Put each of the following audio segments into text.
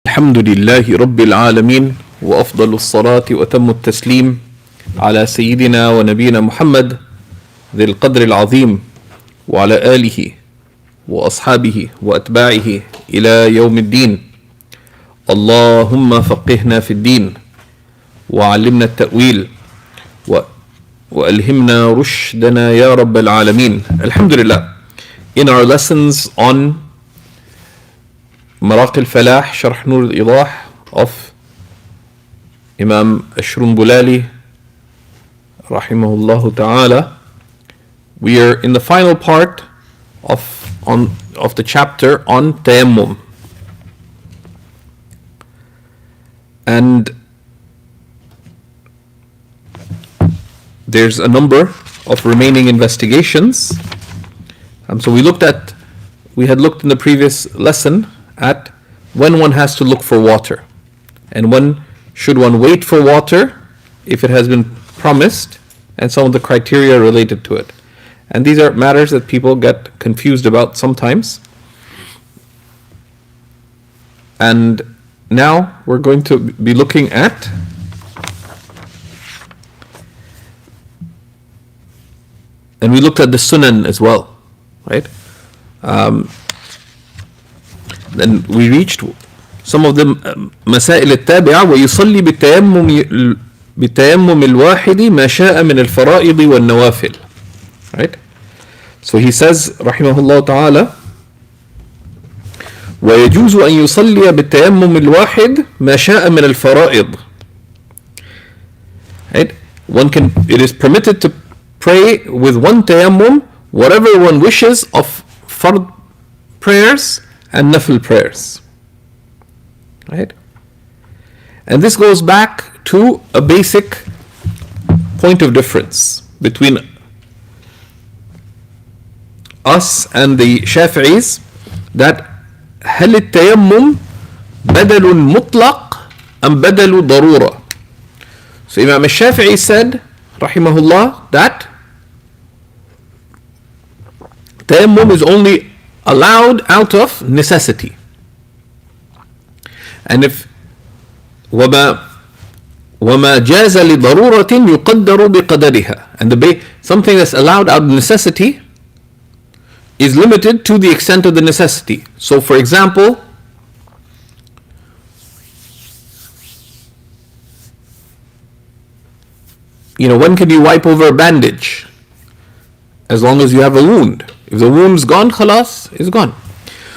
الحمد لله رب العالمين وأفضل الصلاة وأتم التسليم على سيدنا ونبينا محمد ذي القدر العظيم وعلى آله وأصحابه وأتباعه إلى يوم الدين. اللهم فقهنا في الدين وعلمنا التأويل وألهمنا رشدنا يا رب العالمين. Alhamdulillah. In our lessons on Maraqi al-Falah, Sharh Nur al-Idah of Imam Ash-Shrumbulali rahimahullah ta'ala, we are in the final part of the chapter on Tayammum. And there's a number of remaining investigations. So we had looked in the previous lesson at when one has to look for water and when should one wait for water if it has been promised, and some of the criteria related to it. And these are matters that people get confused about sometimes. And now we're going to be looking at and we looked at the sunan as well, right? Then we reached some of the مسائل التابعة ويصلي بالتيمم الواحد ما شاء من الفرائض والنوافل. Right? So he says رحمه الله تعالى ويجوز أن يصلي بالتيمم الواحد ما شاء من الفرائض. Right? It is permitted to pray with one tayammum whatever one wishes of fard prayers and nafil prayers. Right? And this goes back to a basic point of difference between us and the Shafi'is, that هل التيمم بدل مطلق أم بدل ضرورة. So Imam al-Shafi'i said rahimahullah that tayammum is only allowed out of necessity. And if وما جاز لضرورة يقدر بقدرها, and something that's allowed out of necessity is limited to the extent of the necessity. So for example, when can you wipe over a bandage? As long as you have a wound. If the wound's gone, khalas, it's gone.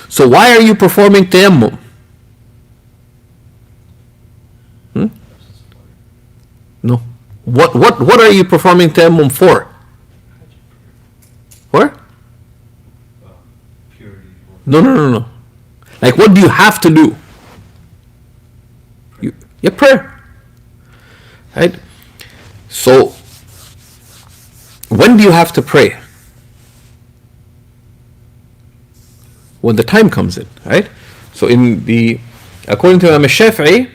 So why are you performing tayammum? No. What are you performing tayammum for? For? Purity. No. Like, what do you have to do? Prayer. Right? So, when do you have to pray? When the time comes in, right? So according to Imam al-Shafi'i,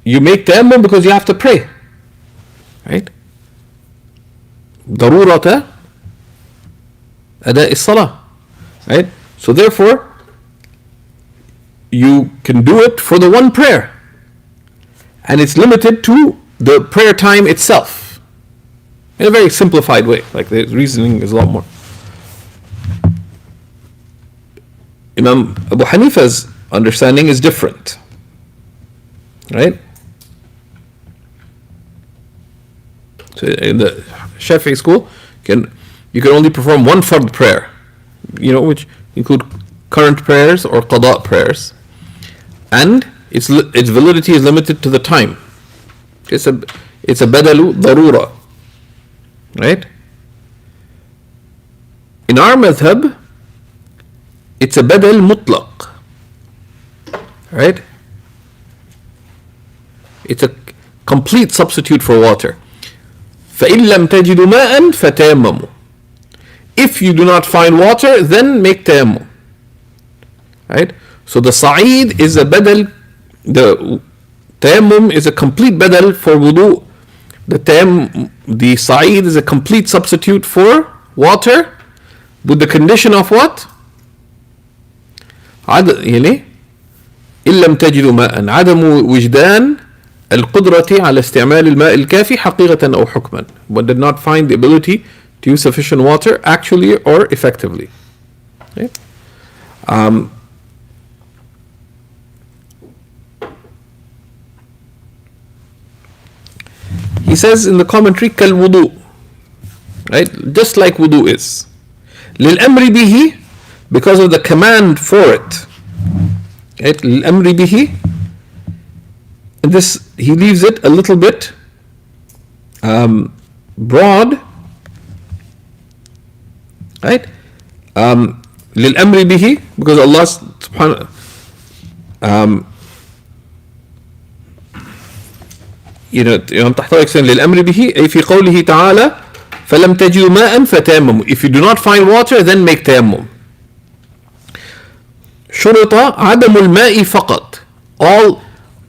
you make tayammum because you have to pray, right? ضرورة أداء الصلاة, right? So therefore, you can do it for the one prayer, and it's limited to the prayer time itself, in a very simplified way. Like, the reasoning is a lot more. Imam Abu Hanifa's understanding is different, right? So in the Shafi'i school, you can only perform one fard prayer, which include current prayers or qada prayers, and its validity is limited to the time. It's a badalu darura, right? In our madhab, it's a badal mutlaq, right? It's a complete substitute for water. فَإِن لَمْ تَجِدُوا مَاءً فَتَيَمَّمُوا. If you do not find water, then make tayammum. Right? So the sa'id is a badal, the tayammum is a complete badal for wudu. The sa'id is a complete substitute for water, with the condition of what? إن لم تجدوا ماء عدم وجدان القدرة على استعمال الماء الكافي حقيقة أو حكما. One did not find the ability to use sufficient water actually or effectively. Okay? He says in the commentary كالوضوء, right? Just like wudu is. للأمر به, because of the command for it. Right? للأمر به. And this, he leaves it a little bit broad, right? للأمر به, because Allah subhanahu Imam Tahtawi explains للأمر به أي في قوله تعالى فلم تجدوا ماء فتيمموا. If you do not find water, then make tayammum. شرط عدم الماء فقط.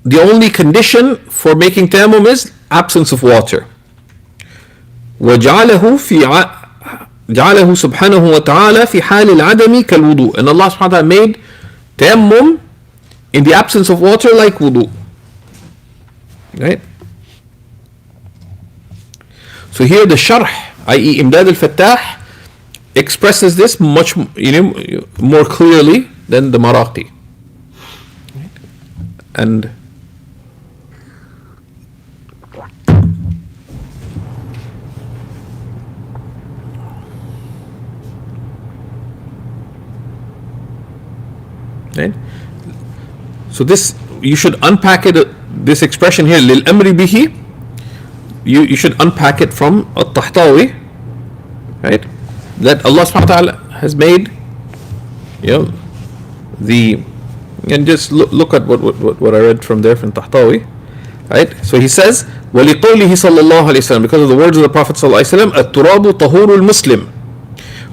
The only condition for making tayammum is absence of water. وجعله جعله سبحانه وتعالى في حال العدم كالوضوء. And Allah subhanahu wa ta'ala made tayammum in the absence of water like wudu. Right? So here the sharh, i.e. Imdad al-Fattah, expresses this much more clearly than the Maraqi. And right? So this, you should unpack it, this expression here, للأمر به, you should unpack it from al-Tahtawi, right? That Allah subhanahu wa ta'ala has made, and just look at what I read from there from Tahtawi, right? So he says, وَلِقَوْلِهِ صلى الله عليه وسلم, because of the words of the Prophet صلى الله عليه وسلم, التراب طهور المسلم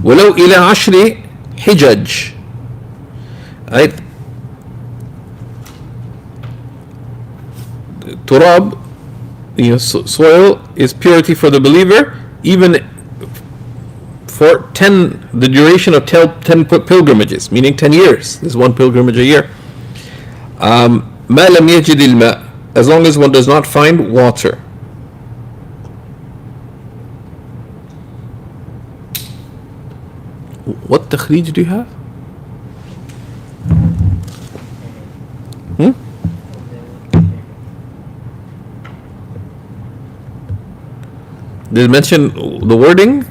ولو إلى 10 حجج. Right? Turab, soil is purity for the believer, even for the duration of 10 pilgrimages, meaning 10 years. There's one pilgrimage a year. ما لم يجد الماء, as long as one does not find water. What takhrij do you have? Did it mention the wording?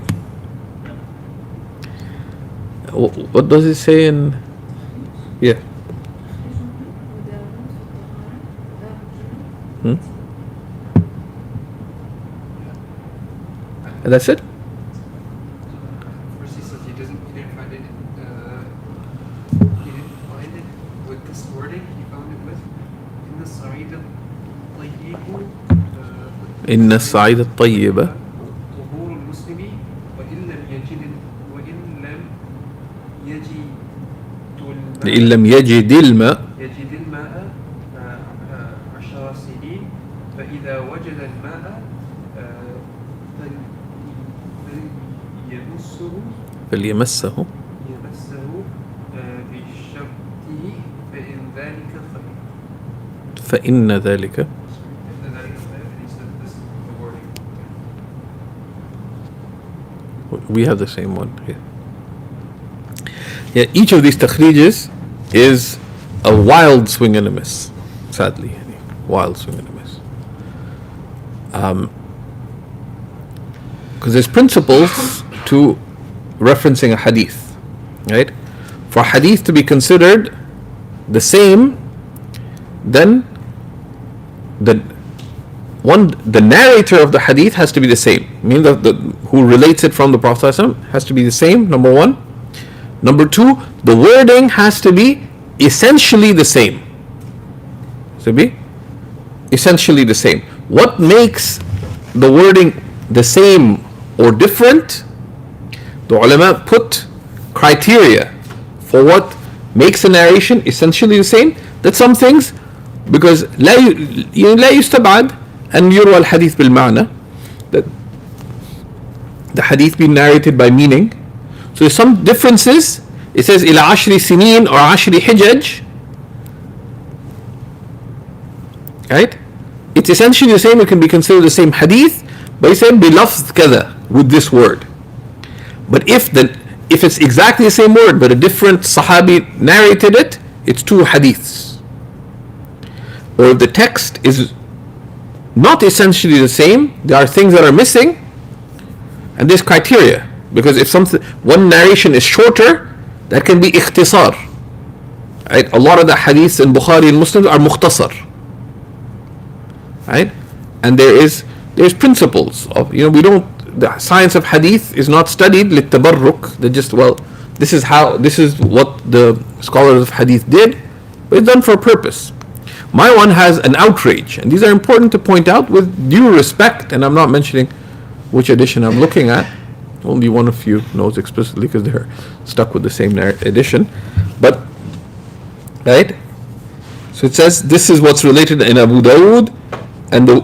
What does it say in? Yeah. And that's it? First he says he didn't find it. He didn't find it with this wording. He found it with إن الصعيد الطيب. إن الصعيد الطيب. طهور المسلم وإن لم يجد الماء. يجد الماء 10 سنين فإذا وجد الماء فليمسه بشرطه فإن ذلك we have the same one here. Yeah, each of these takhrijis is a wild swing and a miss, sadly. Wild swing and a miss. Because there's principles to referencing a hadith, right? For a hadith to be considered the same, then the narrator of the hadith has to be the same. Meaning that who relates it from the Prophet ﷺ has to be the same, number one. Number two, the wording has to be essentially the same. To be essentially the same. What makes the wording the same or different? The ulama put criteria for what makes a narration essentially the same. That some things, because لا يستبعد أن يروى الحديث بالمعنى, that the hadith being narrated by meaning. So some differences. It says إلى 10 سنين or 10 حجج, right? It's essentially the same, it can be considered the same hadith, but he said بِلَفْظ كذا, with this word. But if it's exactly the same word, but a different Sahabi narrated it, it's two hadiths. Or if the text is not essentially the same, there are things that are missing, and there's criteria. Because if one narration is shorter, that can be ikhtisar. Right? A lot of the hadiths in Bukhari and Muslim are mukhtasar. Right? And there's principles of, the science of hadith is not studied للتبرك. They just, this is what the scholars of hadith did, but it's done for a purpose. My one has an outrage, and these are important to point out with due respect, and I'm not mentioning which edition I'm looking at. Only one of you knows explicitly because they're stuck with the same edition. But, right? So it says, this is what's related in Abu Dawood, and the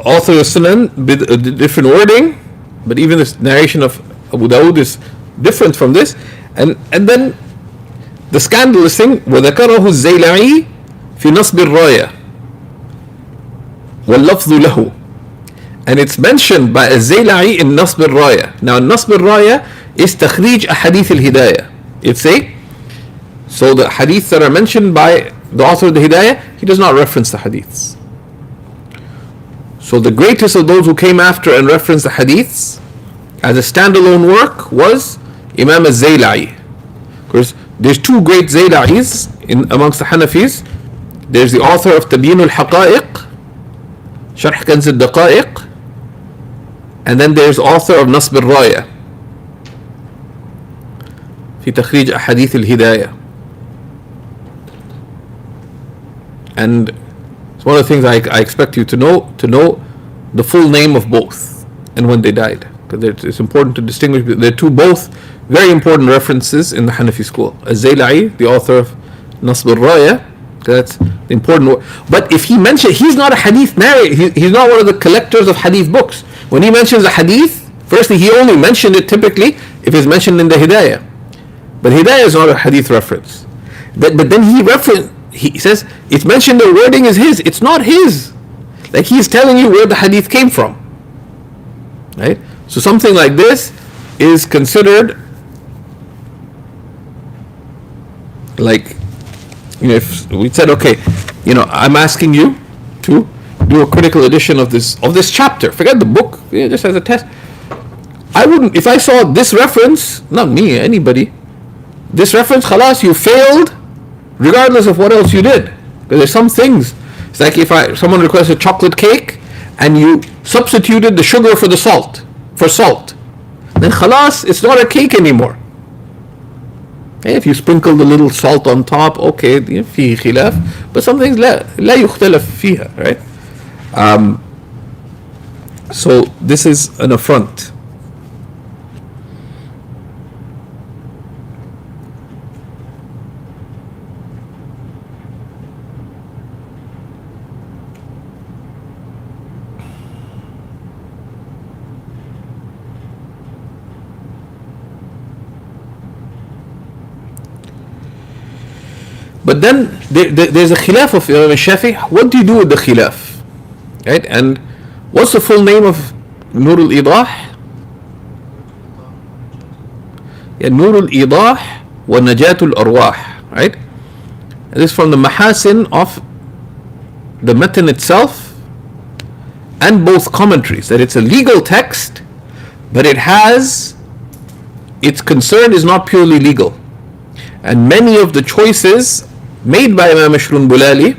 author of Sunan, with different wording, but even this narration of Abu Dawood is different from this. And then the scandalous thing, وَذَكَرَهُ الزَّيْلَعِي فِي نَصْبِ الرَّايَةِ وَاللَّفْظُ لَهُ. And it's mentioned by al-Zayla'i in Nasb al-Raya. Now, Nasb al-Raya is takhrij ahadith al-Hidayah. It's so the hadiths that are mentioned by the author of the Hidayah, he does not reference the hadiths. So the greatest of those who came after and referenced the hadiths as a standalone work was Imam al-Zayla'i. Of course, there's two great Zayla'is amongst the Hanafis. There's the author of Tabyin al-Haqa'iq, Sharh Kanz al-Daqa'iq, and then there's author of Nasb al-Raya في تخريج أحاديث الهداية. And it's one of the things I expect you to know the full name of both and when they died, because it's important to distinguish. They're both very important references in the Hanafi school. Az-Zayla'i, the author of Nasb al-Raya, that's the important. But if he mentioned, he's not a hadith narrator, he's not one of the collectors of hadith books. When he mentions a hadith, firstly, he only mentioned it typically if it's mentioned in the Hidayah. But Hidayah is not a hadith reference. But then he says, it's mentioned, the wording is his. It's not his. Like, he's telling you where the hadith came from. Right? So something like this is considered like, if we said, okay, I'm asking you to do a critical edition of this chapter. Forget the book, just as a test. I wouldn't, if I saw this reference, not me, anybody, this reference, khalas, you failed, regardless of what else you did. Because there's some things. It's like if someone requests a chocolate cake and you substituted the sugar for salt, then khalas, it's not a cake anymore. If you sprinkle the little salt on top, okay, فيه خلاف, but some things لا يختلف فيها, right? So this is an affront. But then there's a khilaf of Imam Shafi. What do you do with the khilaf? Right? And what's the full name of Nur al-Idah? Nur al-Idah wa Najat al-Arwah. Right? And this is from the Mahasin of the Matan itself and both commentaries. That it's a legal text, but its concern is not purely legal. And many of the choices made by Imam Ashrun Bulali,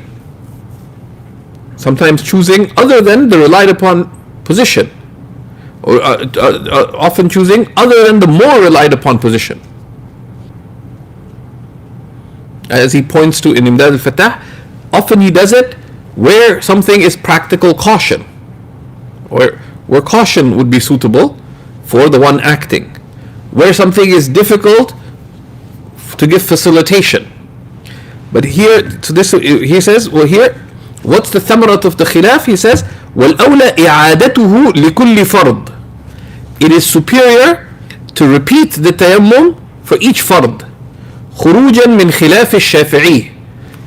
sometimes choosing other than the relied upon position, or often choosing other than the more relied upon position. As he points to in Imdad al-Fatah, often he does it where something is practical caution, or where caution would be suitable for the one acting, where something is difficult to give facilitation. But here, to this, he says, well, here, what's the thamarat of the khilaf? He says, وَالْأَوْلَى إِعَادَتُهُ لِكُلِّ فَرْضٍ. It is superior to repeat the tayammum for each fard. خُرُوجًا مِنْ خِلَافِ الشَّافِعِي.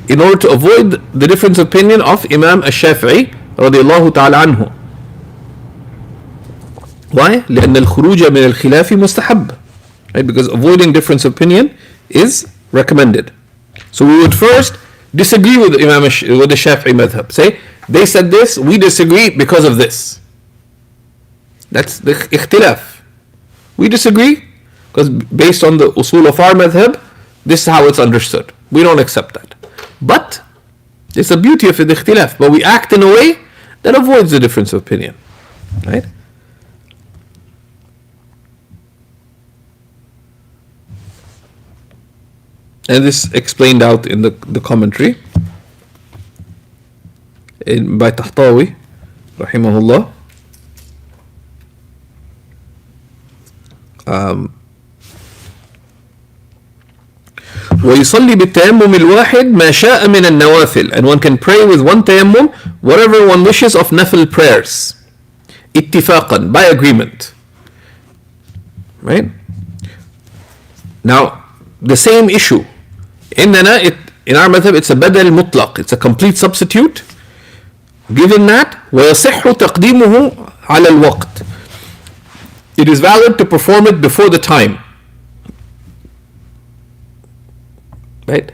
in order to avoid the difference of opinion of Imam al-Shafi'i radiallahu ta'ala anhu. Why? لأن الخروج من الخلاف مستحب. Right? Because avoiding difference of opinion is recommended. So we would first disagree with with the Shafi'i madhab. Say, they said this, we disagree because of this. That's the ikhtilaf. We disagree because based on the usul of our madhab, this is how it's understood. We don't accept that. But it's the beauty of the ikhtilaf. But we act in a way that avoids the difference of opinion. Right? And this explained out in the commentary by Tahtawi, rahimahullah. ويصلي بالتيمم الواحد ما شاء من النوافل, and one can pray with one tayammum whatever one wishes of nafil prayers, اتفاقا, by agreement. Right? Now, the same issue. In our madhab, it's a badal mutlaq, it's a complete substitute. Given that, ويصح تقديمه على الوقت, it is valid to perform it before the time. Right?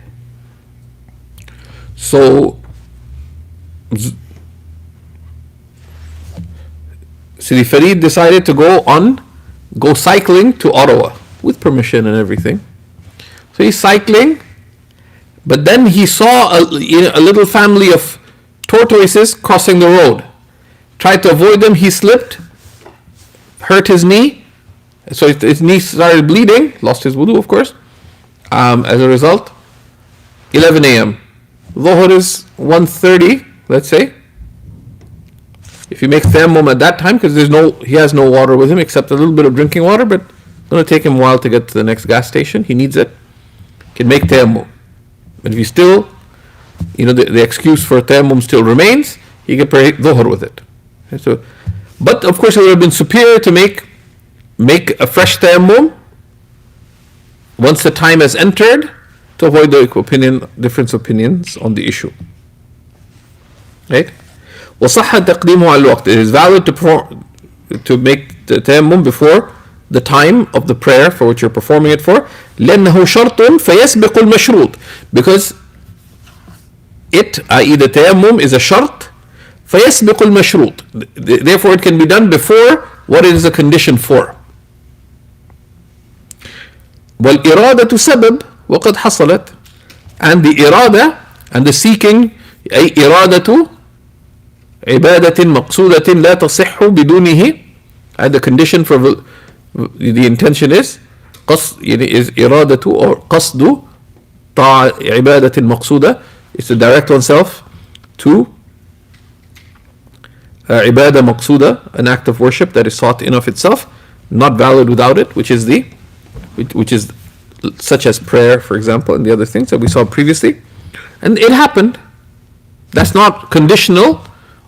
So Sidi Farid decided to go cycling to Ottawa with permission and everything. So he's cycling, but then he saw a little family of tortoises crossing the road. Tried to avoid them, he slipped, hurt his knee, so his knee started bleeding, lost his wudu of course. As a result, 11 a.m. Dhuhr is 1:30, let's say. If you make tayammum at that time, because he has no water with him except a little bit of drinking water, but it's going to take him a while to get to the next gas station. He needs it. Can make tayammum. But if you still, the excuse for tayammum still remains, he can pray dhuhr with it. Okay, so, but of course, it would have been superior to make a fresh tayammum once the time has entered, to avoid the difference opinions on the issue. Right? وصح تقديمه على الوقت. It is valid to make the tayammum before the time of the prayer for which you're performing it for. لأنه شرط فيسبق المشروط. Because it, i.e. the tayammum, is a shart, فيسبق المشروط. Therefore it can be done before what it is a condition for. والإرادة سبب وقد حصلت, and the irada and the seeking, أي إرادة عبادة مقصودة لا تصح بدونه, and the condition for the intention is إرادة or قصد عبادة مقصودة, is to direct oneself to عبادة مقصودة, an act of worship that is sought in of itself, not valid without it, which is such as prayer, for example, and the other things that we saw previously. And it happened. That's not conditional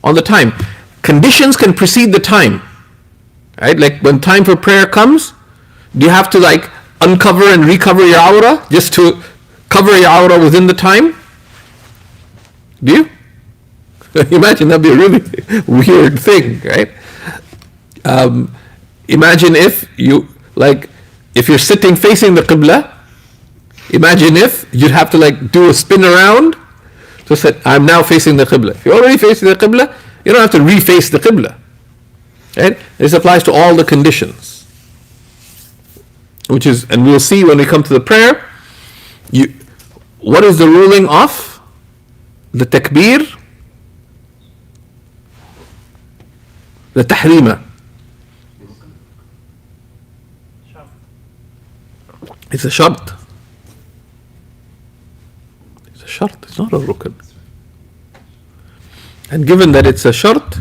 on the time. Conditions can precede the time. Right? Like when time for prayer comes, do you have to uncover and recover your aura just to cover your aura within the time? Do you? Imagine, that'd be a really weird thing, right? Imagine if if you're sitting facing the Qibla, imagine if you'd have to do a spin around to say, I'm now facing the Qibla. If you're already facing the Qibla, you don't have to reface the Qibla. Right? This applies to all the conditions. And we'll see when we come to the prayer, what is the ruling of the takbir, the tahrima? It's a shart. It's a shart, it's not a rukn. And given that it's a shart,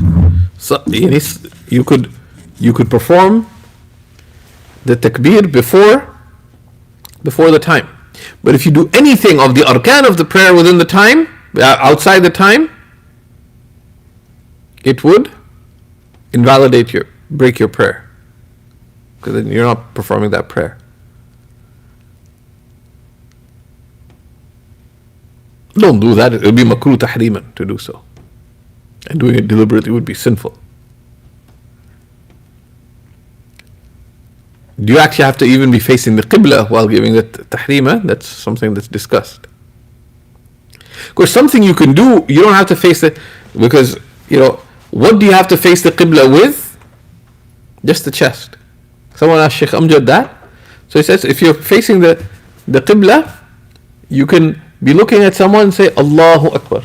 so you could perform the takbir before the time. But if you do anything of the arkan of the prayer within the time, outside the time, it would break your prayer, because then you're not performing that prayer. Don't do that. It would be makruh tahriman to do so. And doing it deliberately would be sinful. Do you actually have to even be facing the qibla while giving the tahrima? That's something that's discussed. Of course, something you can do, you don't have to face it, because, what do you have to face the qibla with? Just the chest. Someone asked Shaykh Amjad that. So he says, if you're facing the qibla, you can be looking at someone and say, Allahu Akbar.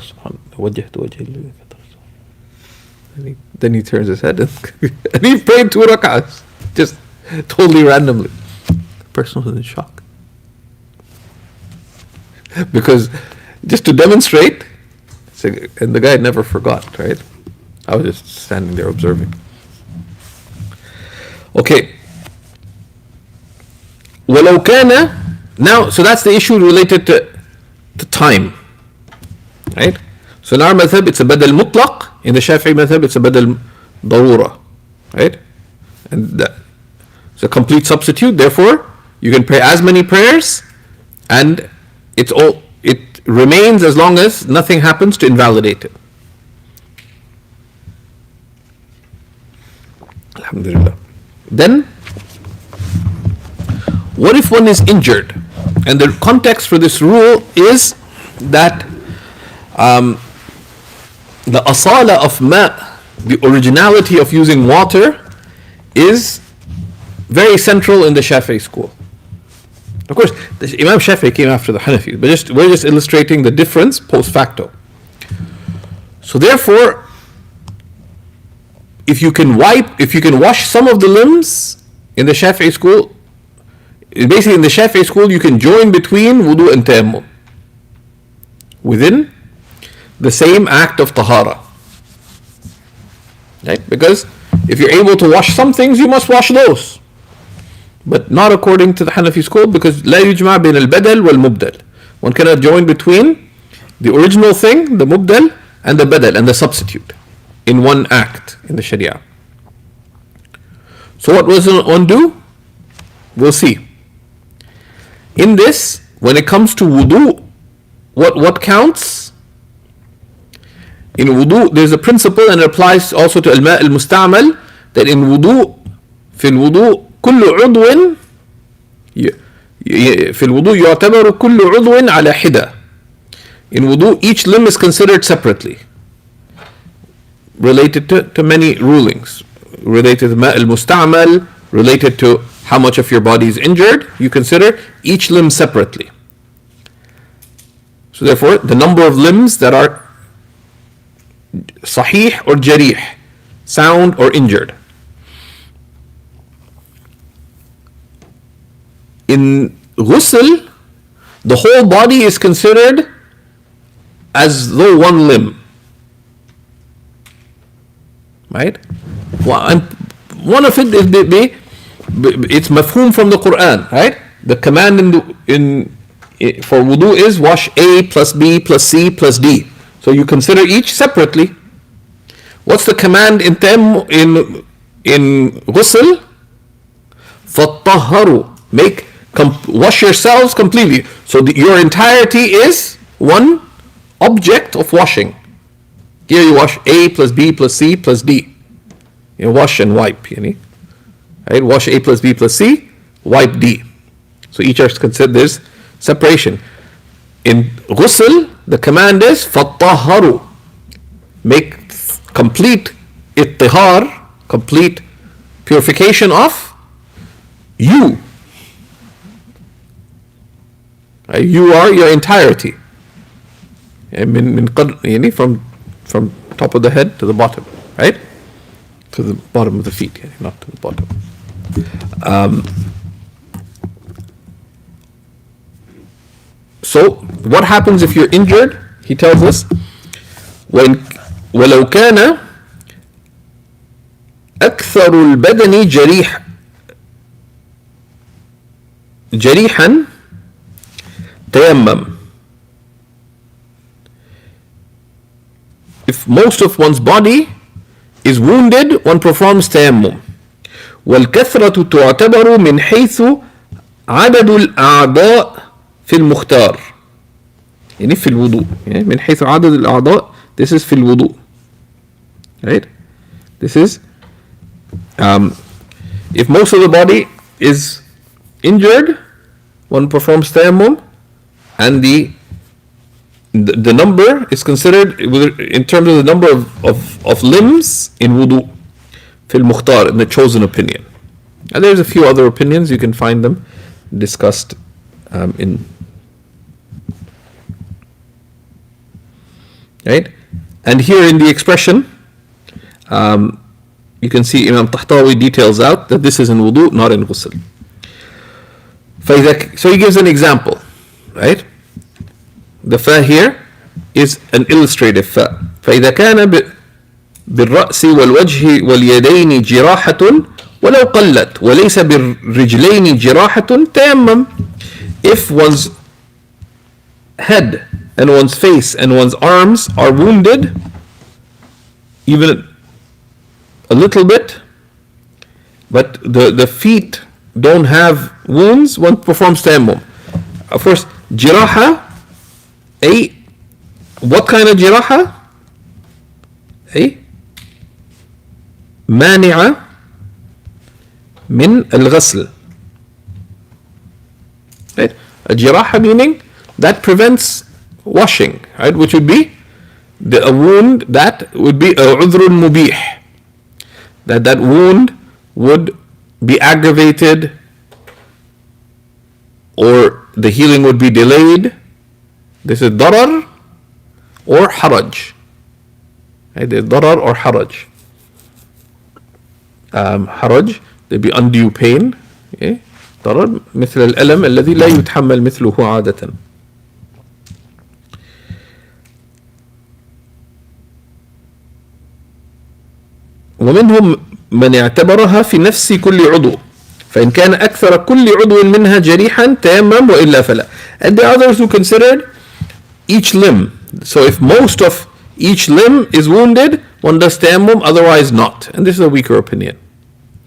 Then he turns his head and he prayed 2 rak'ahs. Just totally randomly. The person was in shock. Because just to demonstrate, and the guy never forgot, right? I was just standing there observing. Okay. وَلَوْ كَانَ. Now, so that's the issue related to time. Right? So in our madhab, it's a badal mutlaq. In the Shafi'i madhab, it's a badal darura. Right? And it's a complete substitute. Therefore, you can pray as many prayers, and it remains as long as nothing happens to invalidate it. Alhamdulillah. Then, what if one is injured? And the context for this rule is that the asala of ma, the originality of using water, is very central in the Shafi'i school. Of course, Imam Shafi'i came after the Hanafis, but we're just illustrating the difference post facto. So therefore, if you can wash some of the limbs in the Shafi'i school, basically in the Shafi'i school, you can join between wudu and tayammum within the same act of tahara. Right? Because if you're able to wash some things, you must wash those. But not according to the Hanafi school, because لا يجمع بين البدل والمبدل. One cannot join between the original thing, the mubdal, and the badal, and the substitute in one act in the Sharia. So what does one do? We'll see. In this, when it comes to wudu, what counts? In wudu, there's a principle, and it applies also to al-ma' al-musta'mal, that in wudu, في الوضوء كل عضو في الوضوء يعتبر كل عضو على حدة. In wudu, each limb is considered separately, related to many rulings, related to ma' al-musta'mal, related to how much of your body is injured. You consider each limb separately. So therefore, the number of limbs that are sahih or jarih, sound or injured. In ghusl, the whole body is considered as though one limb. Right? And one of it is it's mafhum from the Quran, right? The command for wudu is wash A plus B plus C plus D. So you consider each separately. What's the command in ghusl? فَطَّهَّرُوا. Wash yourselves completely. So your entirety is one object of washing. Here you wash A plus B plus C plus D. Wash and wipe. Right? Wash A plus B plus C, wipe D. So each are considered, there's separation. In ghusl, the command is فَطَّهَّرُوا. Make complete ittihar, complete purification of you. Right? You are your entirety. From top of the head to the bottom, right? To the bottom of the feet, not to the bottom. So what happens if you're injured? He tells us, وَلَوْ كَانَ أَكْثَرُ الْبَدَنِ جَرِيحًا تَيَمَّمْ. If most of one's body is wounded, one performs tayammum. وَالْكَثْرَةُ تُعْتَبَرُ مِنْ حَيْثُ عَدَدُ الْأَعْضَاءِ فِي الْمُخْتَارِ. يعني في الوضوء. يعني من حيث عدد الأعضاء, this is في الوضوء. Right? This is if most of the body is injured, one performs tayammum, and the number is considered in terms of the number of limbs in wudu fil mukhtar, in the chosen opinion. And there's a few other opinions, you can find them discussed in. Right? And here in the expression, you can see Imam Tahtawi details out that this is in wudu, not in ghusl. So he gives an example, right? The fa here is an illustrative fa. فإذا كان بالرأس والوجه واليدين جراحة ولو قلت وليس بالرجلين جراحة تيمم. If one's head and one's face and one's arms are wounded, even a little bit, but the feet don't have wounds, one performs tayammum. Of course, jiraha, what kind of jiraha? مانعة من الغسل. Right? A jiraha meaning that prevents washing, right? Which would be a wound that would be a udhrun mubih. That wound would be aggravated, or the healing would be delayed. This is darar or haraj. Right? There's darar or haraj. Haraj, there'd be undue pain. Okay? ضرر مثل الألم الذي لا يتحمل مثله عادة. ومنهم من اعتبرها في نفس كل عضو فإن كان أكثر كل عضو منها جريحا تيمم وإلا فلا. And the others who considered each limb. So if most of each limb is wounded, one does tayammum, otherwise not. And this is a weaker opinion.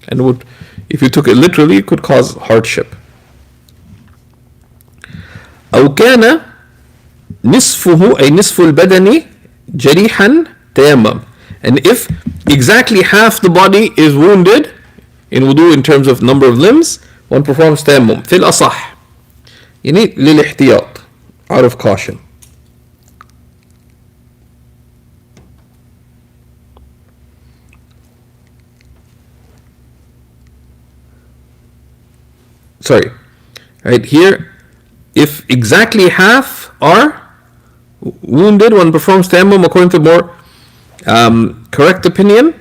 And would, if you took it literally, it could cause hardship. أو كان نصفه أي نصف البدن جريحا تيمم. And if exactly half the body is wounded in wudu in terms of number of limbs, one performs tayammum. في الأصح. يعني للاحتياط, out of caution. Sorry, right here, if exactly half are wounded, one performs tayammum according to more correct opinion,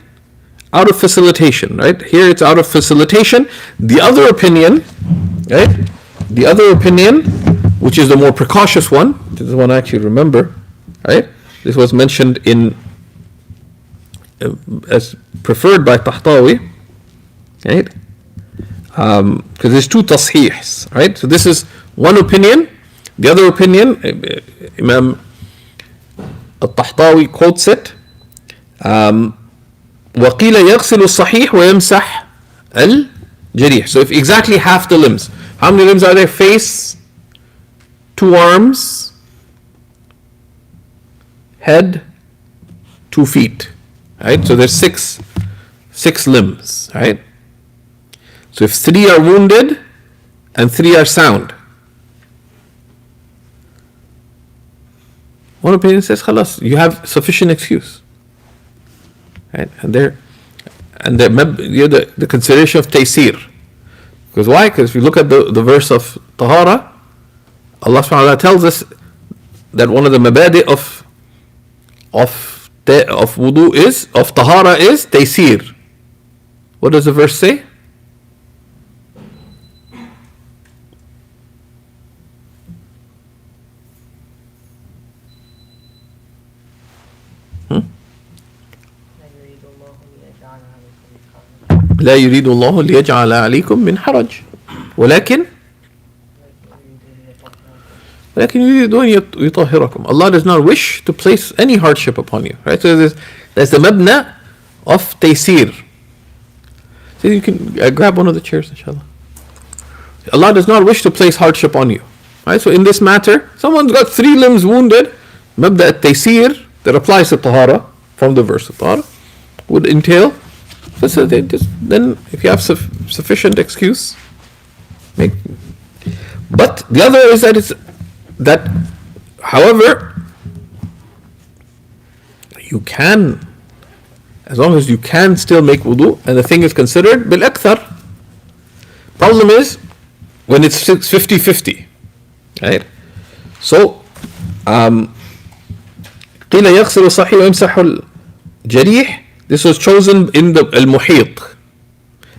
out of facilitation, right? Here it's out of facilitation. The other opinion, right? The other opinion, which is the more precautious one, this is one I actually remember, right? This was mentioned in as preferred by Tahtawi, right? Because there's two tasheehs, right? So this is one opinion. The other opinion, Imam al-Tahtawi quotes it. وَقِيلَ يَغْسِلُ الصَّحِيحُ وَيَمْسَحْ الْجَرِيحُ. So if exactly half the limbs, how many limbs are there? Face, 2 arms, head, 2 feet, right? So there's six limbs, right? So if 3 are wounded and 3 are sound, one opinion says, khalas, you have sufficient excuse. Right? And the consideration of taysir. Because why? Because if you look at the verse of tahara, Allah subhanahu wa ta'ala tells us that one of the mabadi of wudu is, of tahara is taysir. What does the verse say? لا يريد الله ليجعل عليكم من حرج ولكن يريد أن يطهركم. Allah does not wish to place any hardship upon you, right? So there's the mabna of taysir. So you can grab one of the chairs, inshallah. Allah does not wish to place hardship on you. Right? So in this matter, someone's got 3 limbs wounded, مبدأ التيسير that applies to Tahara from the verse of Tahara would entail, so then if you have sufficient excuse, make. But the other is that however, you can, as long as you can still make wudu, and the thing is considered bil akthar. Problem is when it's 50-50, right? So قيل يغسل الصحيح ويمسح الجريح. This was chosen in the al-Muhit.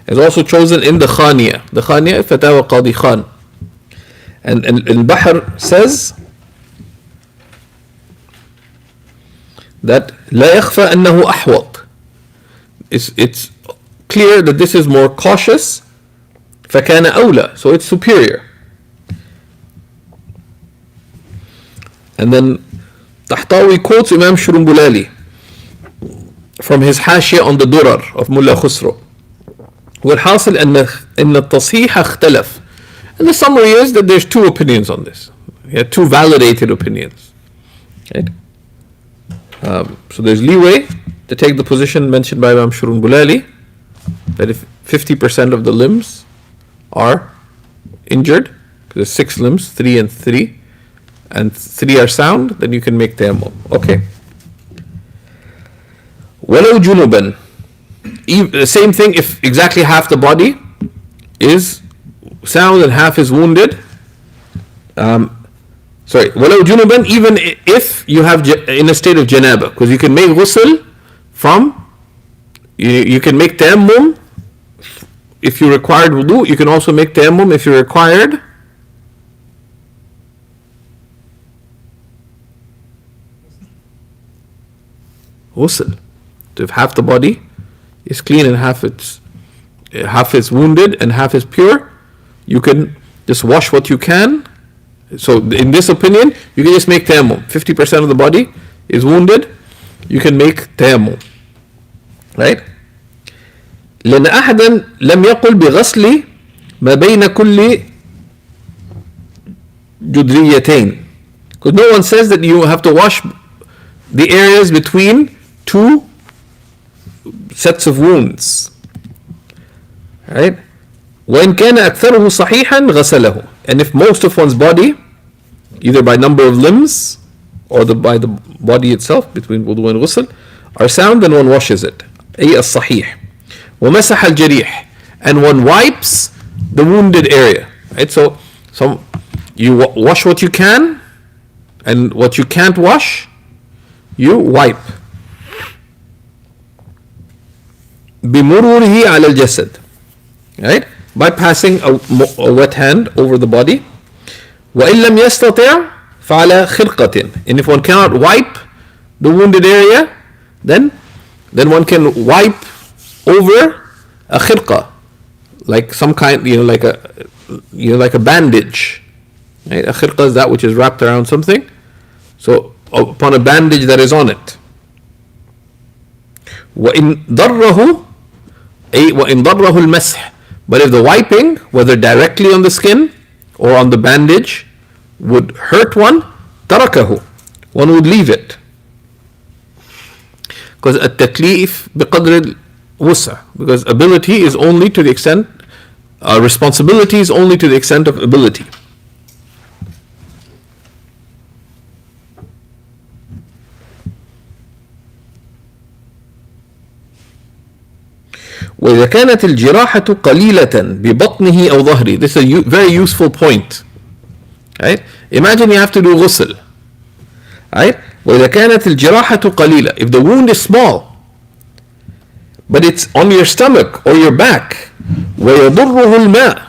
It's also chosen in the Khaniya. The Khaniya, Fatawa Qadi Khan. And al-Bahr says that لا يخفى أنه أحوط. It's clear that this is more cautious. فكان أولى. So it's superior. And then Tahtawi quotes Imam Shurumbulali from his حاشية on the Durar of Mullah Khusro. والحاصل أن التصحيح اختلف. And the summary is that there's 2 opinions on this. You have 2 validated opinions. Right? So there's leeway to take the position mentioned by Imam Shurumbulali that if 50% of the limbs are injured, because there's 6 limbs, 3 and 3, and 3 are sound, then you can make tayammum. Okay. وَلَوْ جُنُبًا. The same thing if exactly half the body is sound and half is wounded. وَلَوْ جُنُبًا, even if you have in a state of janaba, because you can make ghusl from, you can make tayammum if you required wudu. You can also make tayammum if you required ghusl. If half the body is clean and half is wounded and half is pure, you can just wash what you can. So in this opinion, you can just make tayammum. 50% of the body is wounded, you can make tayammum. Right? لأن أحدا لم يقل بغسل ما بين كل جدريتين. Because no one says that you have to wash the areas between 2 sets of wounds. Right? وإن كان أكثره صحيحا غسله. And if most of one's body, either by number of limbs or by the body itself, between wudu and ghusl, are sound, then one washes it. أي الصحيح. ومسح الجريح. And one wipes the wounded area. Right? So you wash what you can, and what you can't wash, you wipe. بمروره على الجسد. Right? By passing a wet hand over the body. وإن لم يستطع فعلى خرقة. And if one cannot wipe the wounded area, then one can wipe over a khirqa, like some kind, like a bandage. Right? A khirqa is that which is wrapped around something. So upon a bandage that is on it. وإن ضره أي وإن ضره المسح. But if the wiping, whether directly on the skin or on the bandage, would hurt one, تركه. One would leave it. Because التكليف بقدر الوسع. Because ability is only to the extent, responsibility is only to the extent of ability. وإذا كانت الجراحة قليلة ببطنه أو ظهره. This is a very useful point. Right? Imagine you have to do ghusl. Right? وإذا كانت الجراحة قليلة. If the wound is small, but it's on your stomach or your back, ويضره الماء.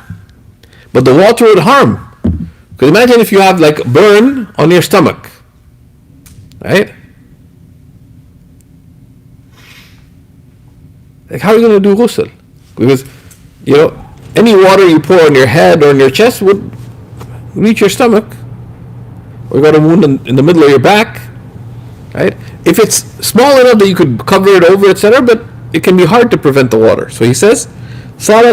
But the water would harm. Because imagine if you have like a burn on your stomach. Right? Like how are you going to do ghusl? Because, any water you pour on your head or on your chest would reach your stomach. Or you got a wound in the middle of your back. Right? If it's small enough that you could cover it over, etc., but it can be hard to prevent the water. So he says, صار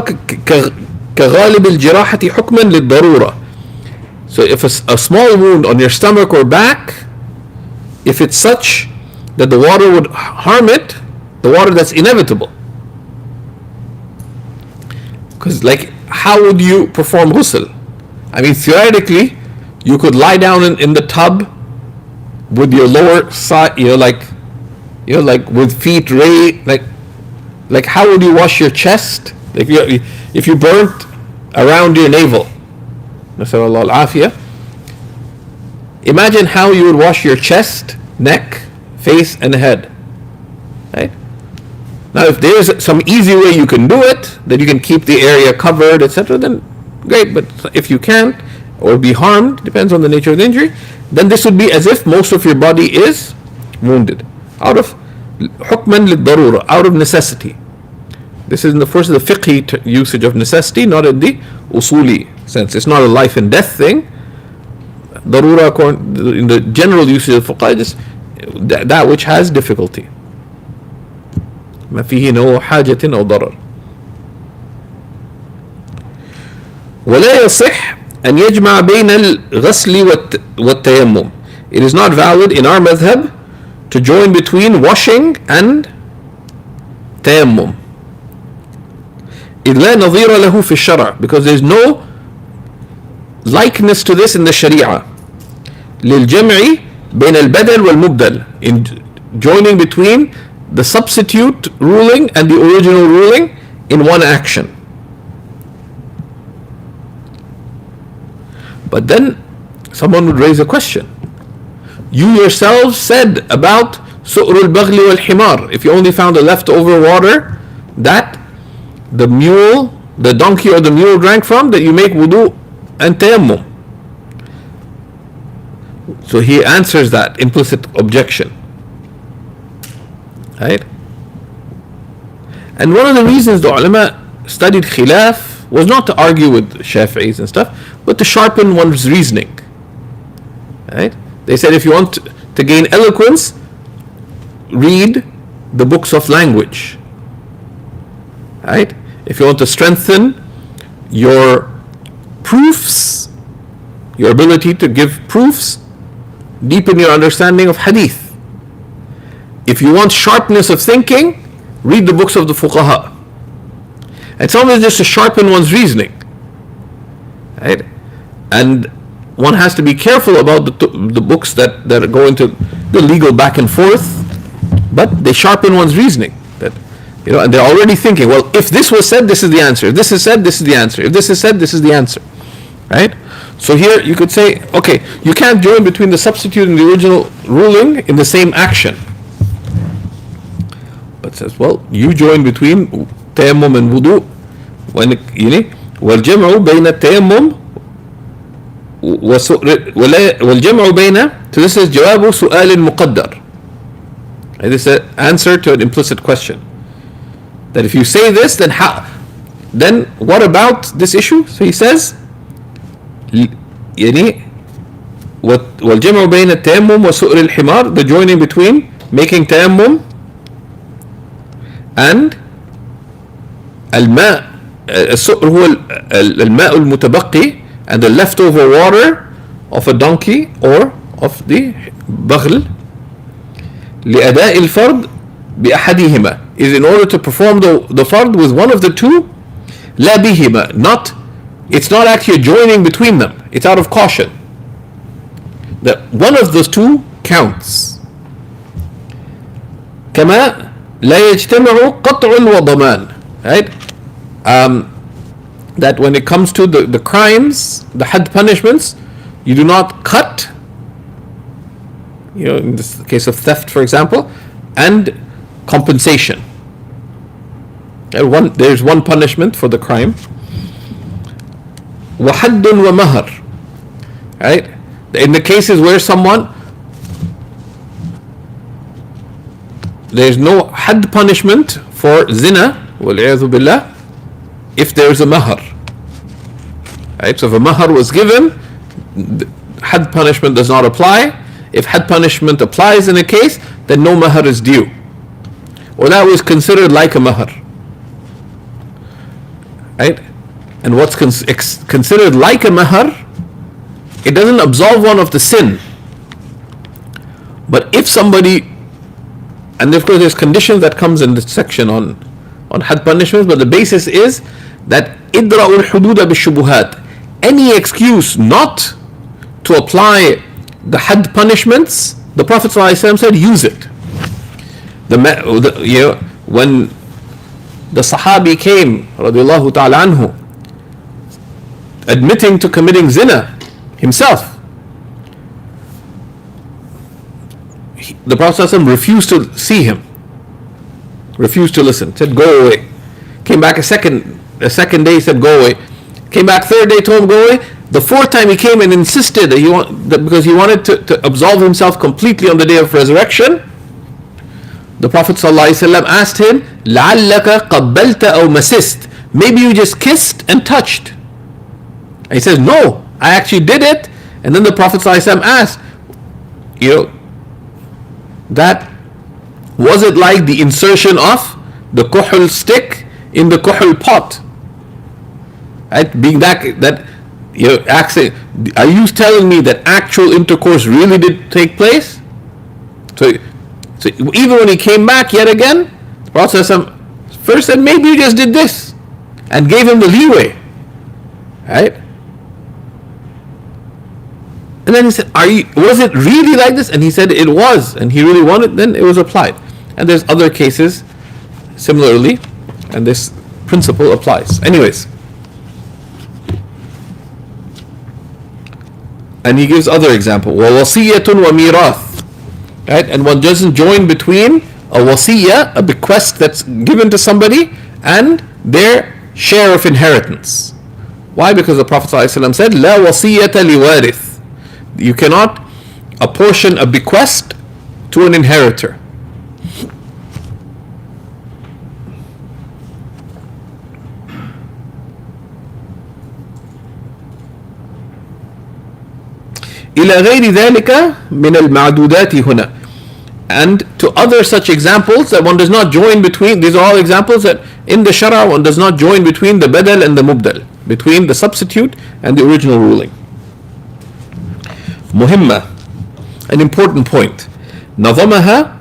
كغالب الجراحة حكما للضرورة. So if a small wound on your stomach or back, if it's such that the water would harm it, the water that's inevitable. Because like, how would you perform ghusl? I mean, theoretically, you could lie down in the tub with your lower side, like with feet raised, like how would you wash your chest? Like if you burnt around your navel, nasallallahu al-afiyah, imagine how you would wash your chest, neck, face, and head. Right? Now, if there's some easy way you can do it, that you can keep the area covered, etc., then great. But if you can't, or be harmed, depends on the nature of the injury, then this would be as if most of your body is wounded, out of hukman lid-darura, out of necessity. This is in the first of the fiqhi usage of necessity, not in the usuli sense. It's not a life and death thing. Darura, in the general usage of fuqaha, is that which has difficulty. ما فيه نوع حاجة أو ضرر. ولا يصح أن يجمع بين الغسل والتيمم. It is not valid in our madhab to join between washing and tayammum. إذ لا نظير له في الشرع, because there is no likeness to this in the Sharia. للجمع بين البدل والمبدل, in joining between the substitute ruling and the original ruling in one action. But then someone would raise a question. You yourselves said about su'r al-baghli wal-himar, if you only found a leftover water that the mule, the donkey or the mule drank from, that you make wudu and tayammum. So he answers that implicit objection. Right? And one of the reasons the ulama studied khilaf was not to argue with Shafi'is and stuff, but to sharpen one's reasoning. Right? They said if you want to gain eloquence, read the books of language. Right? If you want to strengthen your proofs, your ability to give proofs, deepen your understanding of hadith. If you want sharpness of thinking, read the books of the fuqaha. And some of it is just to sharpen one's reasoning. Right? And one has to be careful about the books that go into the legal back and forth, but they sharpen one's reasoning. That, and they're already thinking, well, if this was said, this is the answer. If this is said, this is the answer. If this is said, this is the answer. Right? So here you could say, okay, you can't join between the substitute and the original ruling in the same action. But says, well, you join between tayammum and wudu when والجمع بين التيمم والجمع بين, so this is جواب سؤال مقدر. And this is an answer to an implicit question. That if you say this, then how? Then what about this issue? So he says, والجمع بين التيمم وسؤر الحمار, the joining between making tayammum and الماء, السؤر هو الماء المتبقي, and the leftover water of a donkey or of the baghl, لأداء الفرض بأحدهما, is in order to perform the fard with one of the two, لا بهما, not, it's not actually joining between them, it's out of caution that one of those two counts. كما لا يجتمع قطع وضمان, right? That when it comes to the crimes, the had punishments, you do not cut, in this case of theft, for example, and compensation. There's one punishment for the crime. وحد ومهر, right? In the cases where there's no had punishment for zina, وَالْعِيَاذُ بِاللَّهِ, if there's a mahar. Right? So if a mahar was given, had punishment does not apply. If had punishment applies in a case, then no mahar is due. Or that was considered like a mahar. Right? And what's considered like a mahar it doesn't absolve one of the sin. But if somebody, and of course there's conditions that comes in this section on had punishments, but the basis is that idra'ul hududa bishubuhat, any excuse not to apply the had punishments, the Prophet ﷺ said, use it. When the Sahabi came, radiallahu ta'ala anhu, admitting to committing zina himself, the Prophet ﷺ refused to see him, refused to listen, said go away. Came back a second day, said go away. Came back third day, told him go away. The fourth time he came and insisted that because he wanted to absolve himself completely on the day of resurrection. The Prophet ﷺ asked him, لَعَلَّكَ قَبَّلْتَ أَوْ مَسِسْتَ, maybe you just kissed and touched. And he says, no, I actually did it. And then the Prophet ﷺ asked, that was it like the insertion of the kuhl stick in the kuhl pot? Right? Being that asking, are you telling me that actual intercourse really did take place? So even when he came back yet again, the Prophet first said, maybe you just did this, and gave him the leeway. Right? And then he said, was it really like this? And he said it was, and he really wanted, then it was applied. And there's other cases similarly, and this principle applies. Anyways. And he gives other example. وَوَصِيَّةٌ وَمِيرَاثٌ. Right? And one doesn't join between a wasiyah, a bequest that's given to somebody, and their share of inheritance. Why? Because the Prophet ﷺ said, لَا وَصِيَّةَ لِوَارِثٍ. You cannot apportion a bequest to an inheritor. إلى غير ذلك من المعدودات هنا. And to other such examples that one does not join between, these are all examples that in the Shara one does not join between the badal and the mubdal, between the substitute and the original ruling. مهمة, an important point. نظمها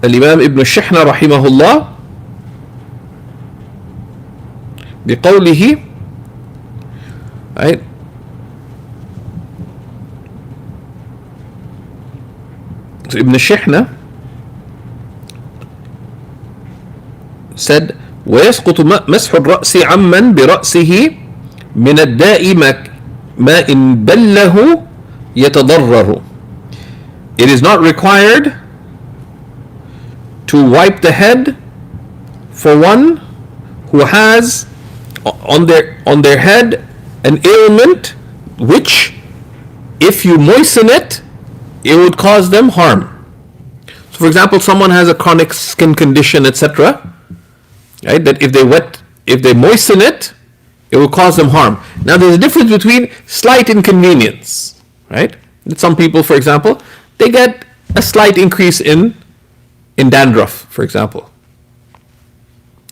الإمام ابن الشحنة رحمه الله بقوله, right? So Ibn Shihna said, ويسقط مسح الرأس عمن برأسه من الداء ما إن بله يتضرر. It is not required to wipe the head for one who has on their head an ailment which, if you moisten it, it would cause them harm. So for example, someone has a chronic skin condition, etc., right, that if they moisten it, it will cause them harm. Now there's a difference between slight inconvenience, right? Some people, for example, they get a slight increase in dandruff, for example.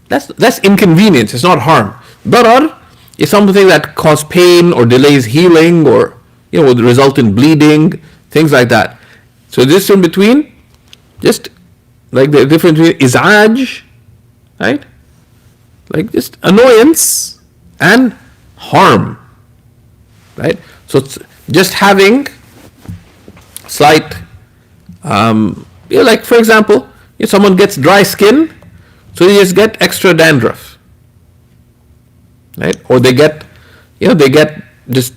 That's inconvenience, it's not harm. Darar is something that causes pain or delays healing, or would result in bleeding, things like that. So this in between, just like the difference between iz'aj, right? Like just annoyance and harm, right? So it's just having slight, like for example, if someone gets dry skin, so they just get extra dandruff, right? Or they get just,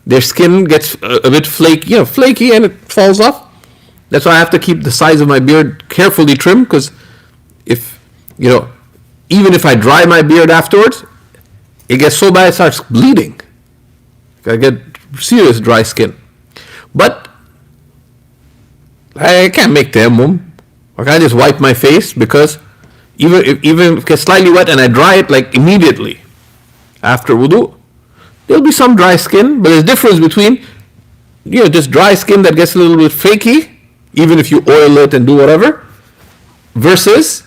their skin gets a bit flaky and it falls off. That's why I have to keep the size of my beard carefully trimmed, because if, even if I dry my beard afterwards, it gets so bad it starts bleeding. I get serious dry skin. But I can't make tayammum. I can't just wipe my face, because even if it gets slightly wet and I dry it like immediately after wudu, there'll be some dry skin, but there's a difference between just dry skin that gets a little bit flaky, even if you oil it and do whatever, versus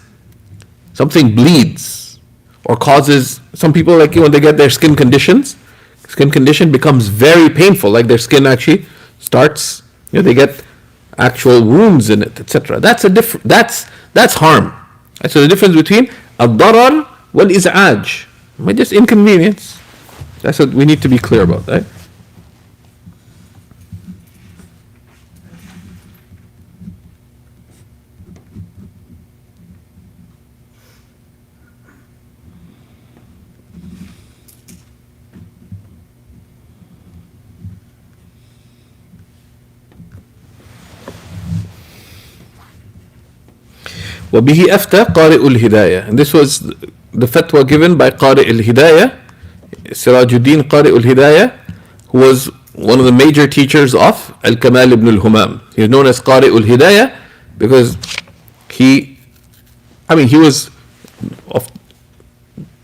something bleeds or causes, some people, like when they get their skin conditions, skin condition becomes very painful, like their skin actually starts, they get actual wounds in it, etc. That's harm. So the difference between ad-darar wal iz'aj, just inconvenience. That's what we need to be clear about, right? وبه أفتى قارئ الهداية, and this was the fatwa given by قارئ الهداية, Sirajuddin Qari al-Hidayah, who was one of the major teachers of Al-Kamal ibn al-Humam. He is known as Qari al-Hidayah because he was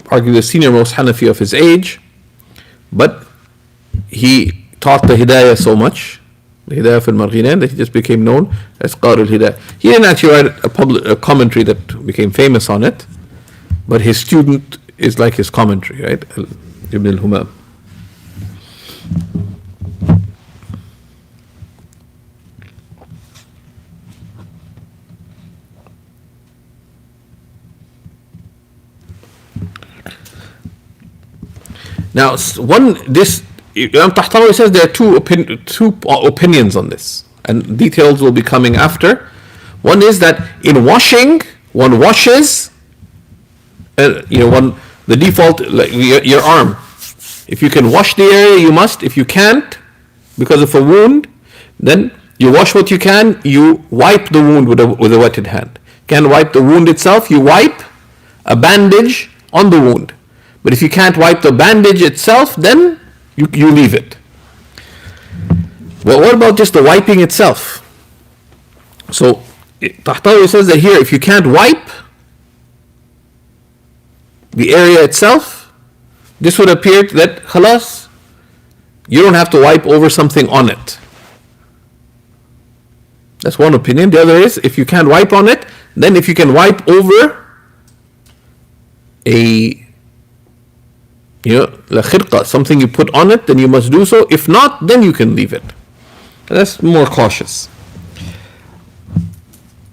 arguably the senior most Hanafi of his age, but he taught the Hidayah so much, the Hidayah fil Marghinain, that he just became known as Qari al-Hidayah. He didn't actually write a commentary that became famous on it, but his student is like his commentary, right? Ibn al-Humam. Now, Imam Tahtawi says there are two opinions on this, and details will be coming after. One is that in washing, one washes, the default, like your arm. If you can wash the area, you must. If you can't, because of a wound, then you wash what you can. You wipe the wound with a wetted hand. Can't wipe the wound itself. You wipe a bandage on the wound. But if you can't wipe the bandage itself, then you leave it. Well, what about just the wiping itself? So Tahtawi says that here, if you can't wipe the area itself, this would appear that khalas, you don't have to wipe over something on it. That's one opinion. The other is, if you can't wipe on it, then if you can wipe over la khirqa, something you put on it, then you must do so. If not, then you can leave it. That's more cautious.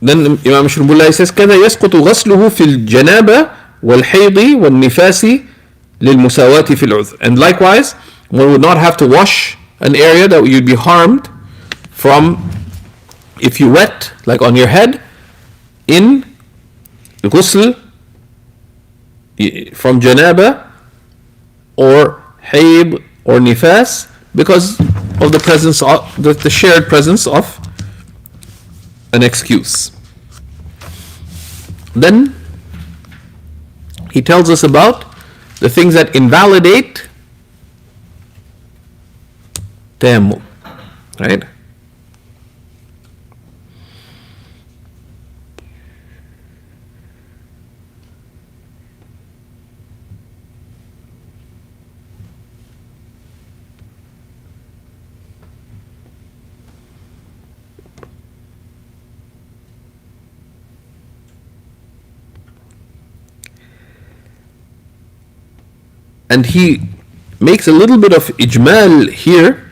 Then Imam Shurbullahi says, كذا يسقط غسله في الجنابة والحيض والنفاس للمساواة في العذر. And likewise, one would not have to wash an area that you'd be harmed from if you wet, like on your head, in ghusl from janaba or hayd or nifas, because of the presence of the shared presence of an excuse. Then he tells us about the things that invalidate tayammum, right? And he makes a little bit of ijmal here.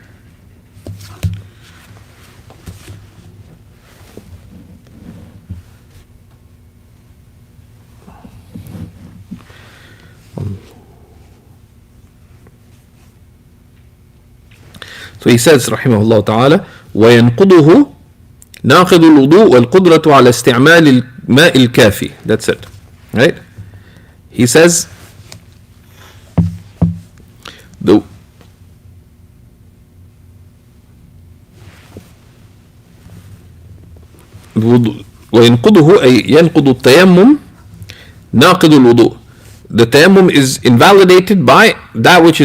So he says, rahimahullah ta'ala, وَيَنْقُضُهُ نَاقِضُ الْوُضُوء وَالْقُدْرَةُ عَلَى اسْتِعْمَالِ الْمَاءِ الْكَافِي. That's it, right? He says, وينقضه أي ينقض التيمم ناقض الوضوء. The tayammum is invalidated by that which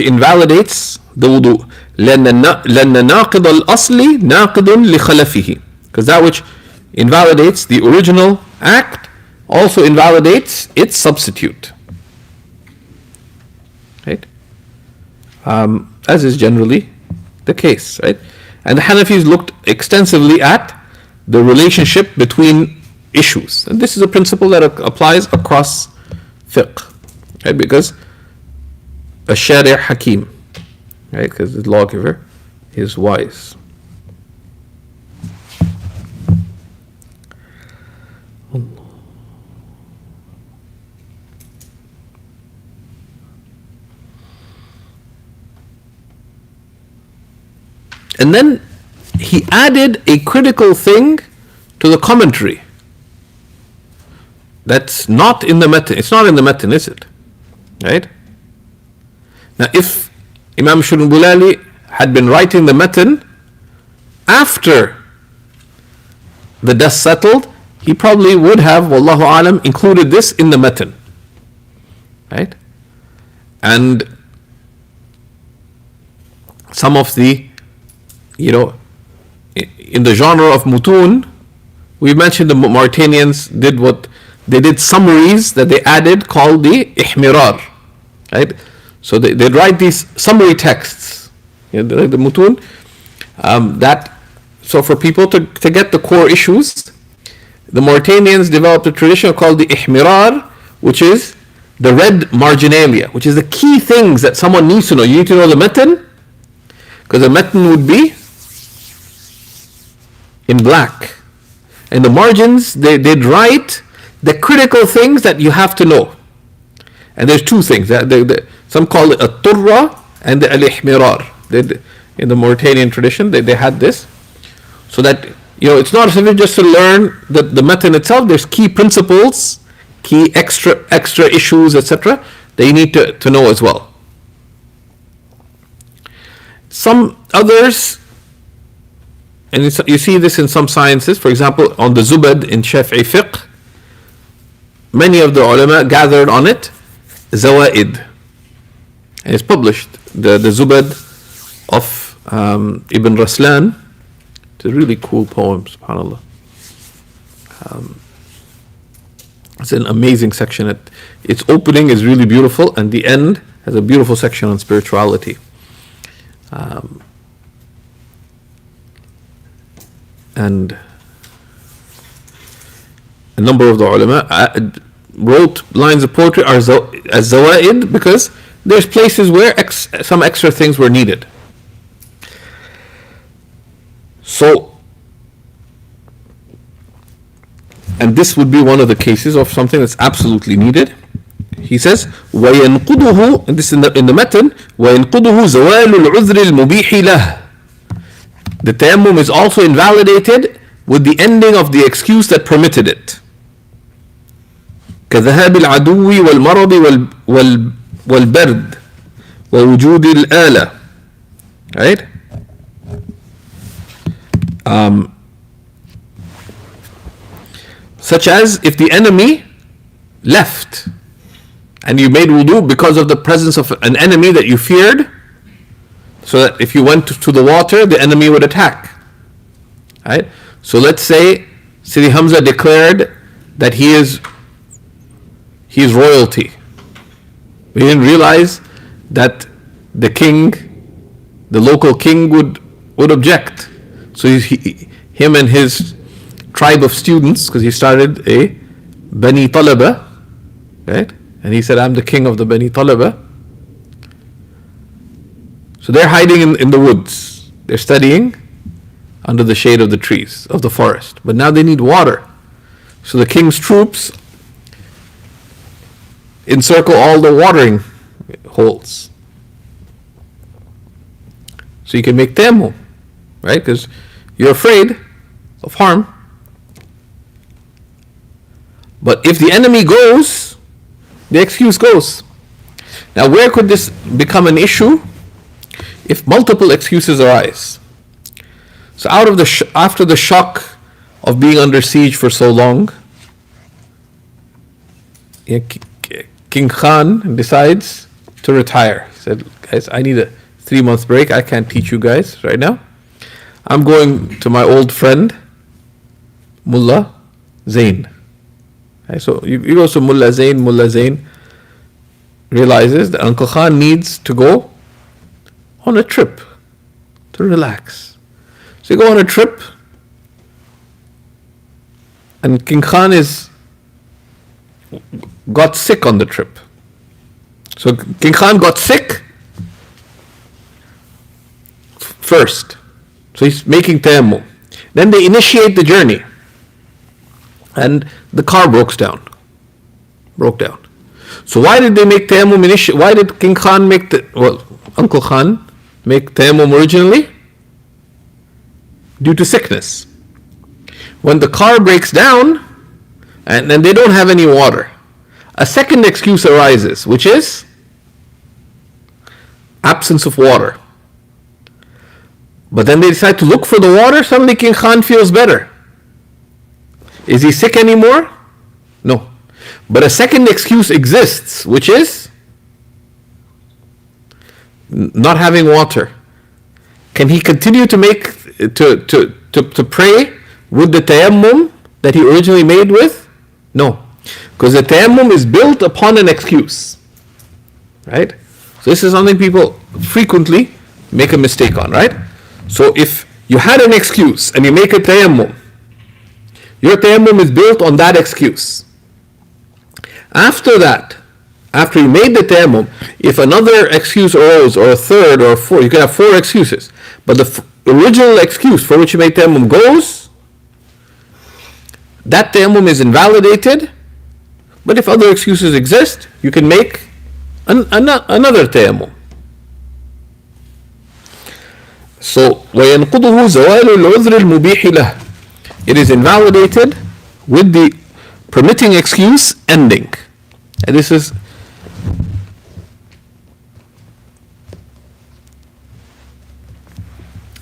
invalidates the wudu. لأن ناقض الأصل ناقض لخلفه. Because that which invalidates the original act also invalidates its substitute. Right? As is generally the case, right? And the Hanafis looked extensively at the relationship between issues, and this is a principle that applies across fiqh, right? Because a shari' hakim, right? Because the lawgiver is wise. And then he added a critical thing to the commentary. That's not in the matan. It's not in the matan, is it? Right? Now, if Imam Shurunbulali had been writing the matan after the dust settled, he probably would have, wallahu alam, included this in the matan. Right? And some of the, in the genre of mutun, we mentioned the Mauritanians did what they did, summaries that they added called the ihmirar, right? So they'd write these summary texts, the mutun, so for people to get the core issues, the Mauritanians developed a tradition called the ihmirar, which is the red marginalia, which is the key things that someone needs to know. You need to know the matan, because the matan would be in black. In the margins, they'd write the critical things that you have to know. And there's two things. Some call it a turra and the al-ihmirar. In the Mauritanian tradition, they had this. So that, it's not sufficient just to learn the matan itself. There's key principles, key extra issues, etc. that you need to know as well. Some others, and you see this in some sciences, for example, on the Zubad in Shafi'i fiqh, many of the ulama gathered on it, Zawaid. And it's published, the Zubad of Ibn Raslan. It's a really cool poem, subhanAllah. It's an amazing section. Its opening is really beautiful, and the end has a beautiful section on spirituality. And a number of the ulama wrote lines of poetry as zawaid because there's places where some extra things were needed. So, and this would be one of the cases of something that's absolutely needed. He says, وَيَنْقُضُهُ, and this in the matan, وَيَنْقُضُهُ زَوَالُ الْعُذْرِ الْمُبِيحِ لَهُ. The tayammum is also invalidated with the ending of the excuse that permitted it. كذهاب العدو والمرض والبرد ووجود الآلة. Right? Such as if the enemy left and you made wudu because of the presence of an enemy that you feared, so that if you went to the water, the enemy would attack. Right? So let's say Sidi Hamza declared that he is royalty. We didn't realize that the king, the local king, would object. So him and his tribe of students, because he started a Bani Talaba, right? And he said, I'm the king of the Bani Talaba. So they're hiding in the woods. They're studying under the shade of the trees, of the forest. But now they need water. So the king's troops encircle all the watering holes. So you can make tayammum, right? Because you're afraid of harm. But if the enemy goes, the excuse goes. Now where could this become an issue? If multiple excuses arise. So after the shock of being under siege for so long, King Khan decides to retire. He said, guys, I need a 3-month break. I can't teach you guys right now. I'm going to my old friend, Mullah Zain. Okay, so you go to Mullah Zain realizes that Uncle Khan needs to go on a trip to relax. So you go on a trip, and King Khan got sick on the trip. So King Khan got sick first. So he's making tayammum. Then they initiate the journey. And the car broke down. So why did they make tayammum initially? Why did King Khan make Uncle Khan make tayammum originally? Due to sickness. When the car breaks down and then they don't have any water, a second excuse arises, which is absence of water. But then they decide to look for the water. Suddenly King Khan feels better. Is he sick anymore? No. But a second excuse exists, which is not having water. Can he continue to to pray with the tayammum that he originally made with? No. Because the tayammum is built upon an excuse. Right? So this is something people frequently make a mistake on, right? So if you had an excuse and you make a tayammum, your tayammum is built on that excuse. After that, after you made the tayammum, if another excuse arose, or a third, or four, you can have four excuses. But the original excuse for which you made tayammum goes, that tayammum is invalidated. But if other excuses exist, you can make another tayammum. So وَيَنْقُضُهُ زَوَالُ الْعُذْرِ الْمُبِيحِ لَهُ. It is invalidated with the permitting excuse ending. And this is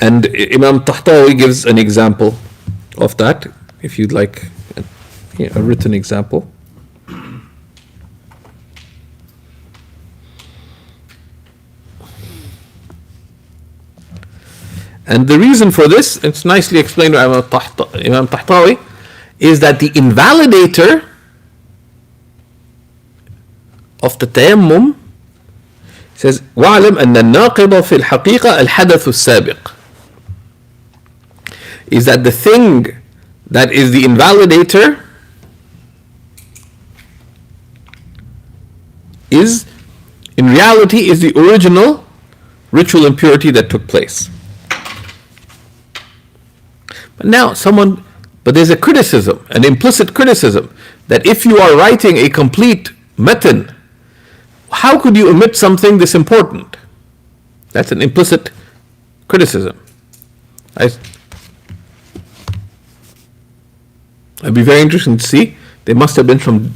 and Imam Tahtawi gives an example of that, if you'd like a written example. And the reason for this, it's nicely explained by Imam Tahtawi, is that the invalidator of the tayammum says وَعْلَمْ أَنَّ النَّاقِضَ فِي الْحَقِيقَةِ الْحَدَثُ السَّابِقِ, is that the thing that is the invalidator is, in reality, is the original ritual impurity that took place. But now but there's a criticism, an implicit criticism, that if you are writing a complete matan, how could you omit something this important? That's an implicit criticism. I'd be very interested to see. There must have been some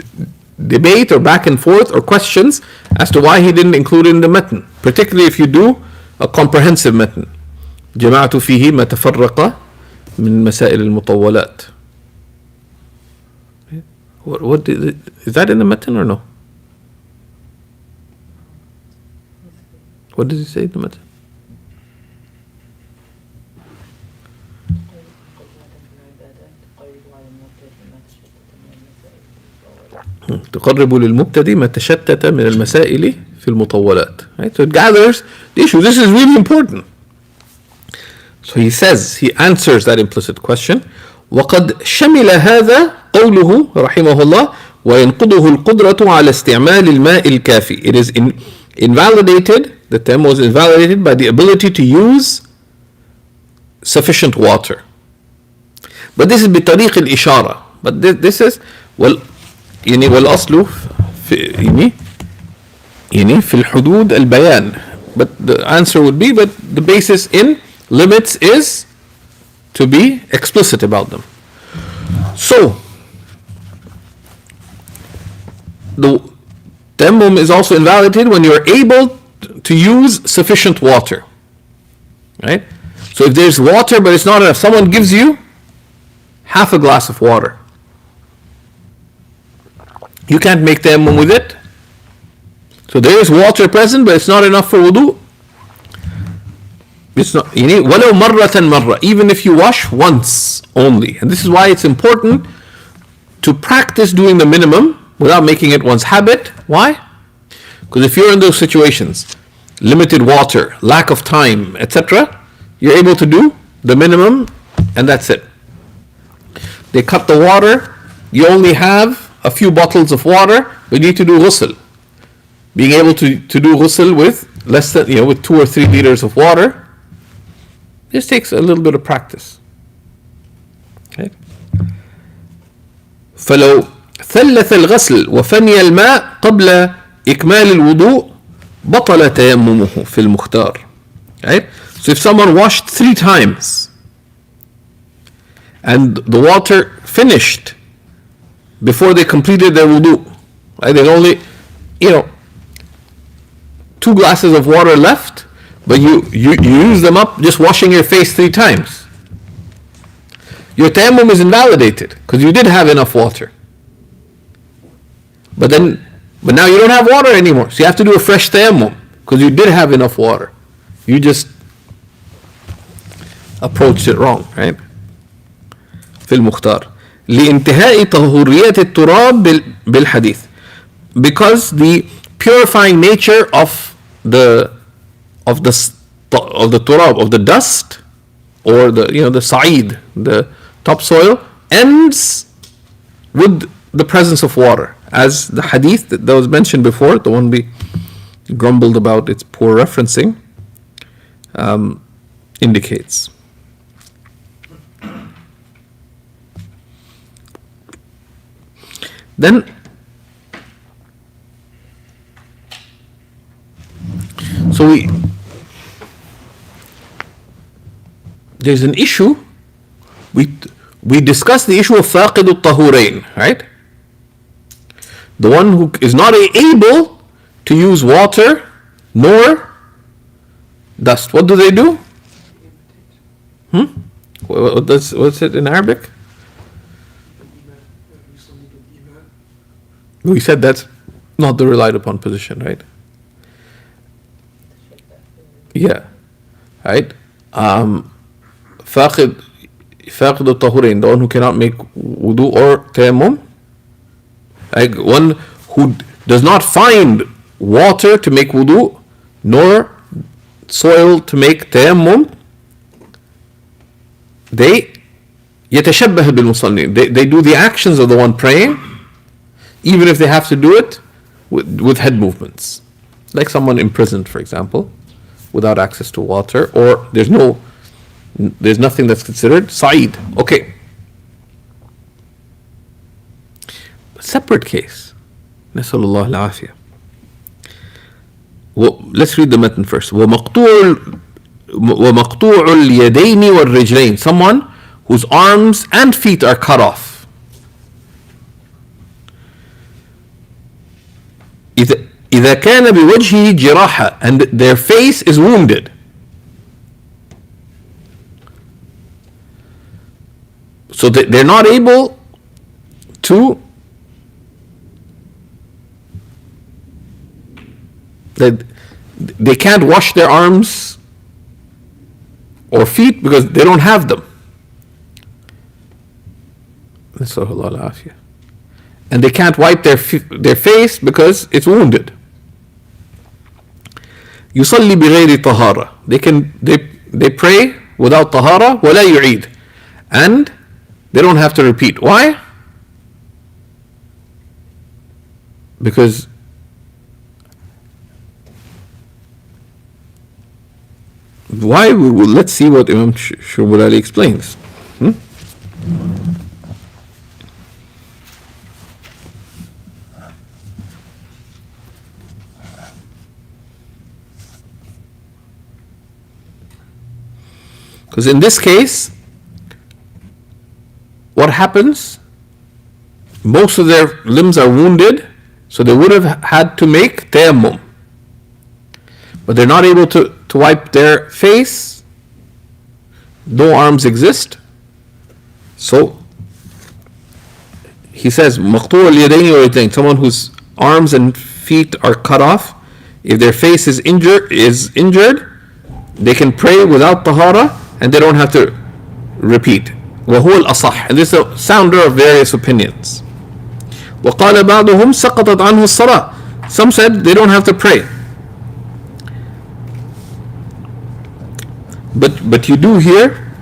debate or back and forth or questions as to why he didn't include it in the matan, particularly if you do a comprehensive matan. جمعت فيه ما تفرق من مسائل المطولات. What is that in the matan or no? What does he say in the matan? تقرب للمبتدئ ما تشتت من المسائل في المطولات. Right? So it gathers the issue. This is really important. So he says, he answers that implicit question. وقد شمل هذا قوله رحمه الله وينقضه القدرة على استعمال الماء الكافي. It is invalidated, the term was invalidated by the ability to use sufficient water. But this is بطريق الإشارة. But this is يعني والأصل في الحدود البيان. But the answer would be, but the basis in limits is to be explicit about them. So the tayammum is also invalidated when you're able to use sufficient water. Right? So if there's water but it's not enough, someone gives you half a glass of water, you can't make tayammum with it. So there is water present but it's not enough for wudu. It's not, ولو مرة, even if you wash once only. And this is why it's important to practice doing the minimum without making it one's habit. Why? Because if you're in those situations, limited water, lack of time, etc., you're able to do the minimum and that's it. They cut the water, you only have a few bottles of water, we need to do ghusl. being able to do ghusl with less than, with 2 or 3 liters of water. This takes a little bit of practice. Okay. فلو ثلث الغسل وفني الماء قبل إكمال الوضوء بطل تيممه في المختار. Right? So if someone washed 3 times and the water finished before they completed their wudu, right? There's only, 2 glasses of water left, but you use them up just washing your face 3 times. Your tayammum is invalidated because you did have enough water. But now you don't have water anymore, so you have to do a fresh tayammum because you did have enough water. You just approached it wrong, right? في المختار لانتهاء طهورية التراب بالحديث, because the purifying nature of the turab, of the dust, or the sa'id, the topsoil, ends with the presence of water, as the hadith that was mentioned before, the one we grumbled about its poor referencing, indicates. Then there's an issue. We discussed the issue of فاقد الطهورين, right? The one who is not able to use water nor dust. What do they do? What's it in Arabic? We said that's not the relied upon position, right? Yeah, right. فاقد الطهورين, the one who cannot make wudu or tayammum, like one who does not find water to make wudu nor soil to make tayammum, they يتشبه بالمصلين. They do the actions of the one praying, even if they have to do it with head movements, like someone imprisoned, for example, without access to water, or there's nothing that's considered sa'id. Okay. Separate case. نسأل الله العافية. Let's read the matan first. ومقطوع اليدين والرجلين, someone whose arms and feet are cut off. إذا كان بوجهه جراحة, and their face is wounded. So they're not able to, they can't wash their arms or feet because they don't have them. And they can't wipe their face because it's wounded. يصلي بغير طهارة. They pray without طهارة ولا يعيد, and they don't have to repeat. Why? Because let's see what Imam Shurmurali explains. Because in this case, what happens? Most of their limbs are wounded, so they would have had to make tayammum. But they're not able to wipe their face. No arms exist. So he says, مقطوع اليدين والرجلين, someone whose arms and feet are cut off. If their face is injured, they can pray without tahara, and they don't have to repeat. وهو الأصح, and this is a sounder of various opinions. وقال بعضهم سقطت عنه الصلاة. Some said they don't have to pray. But you do here,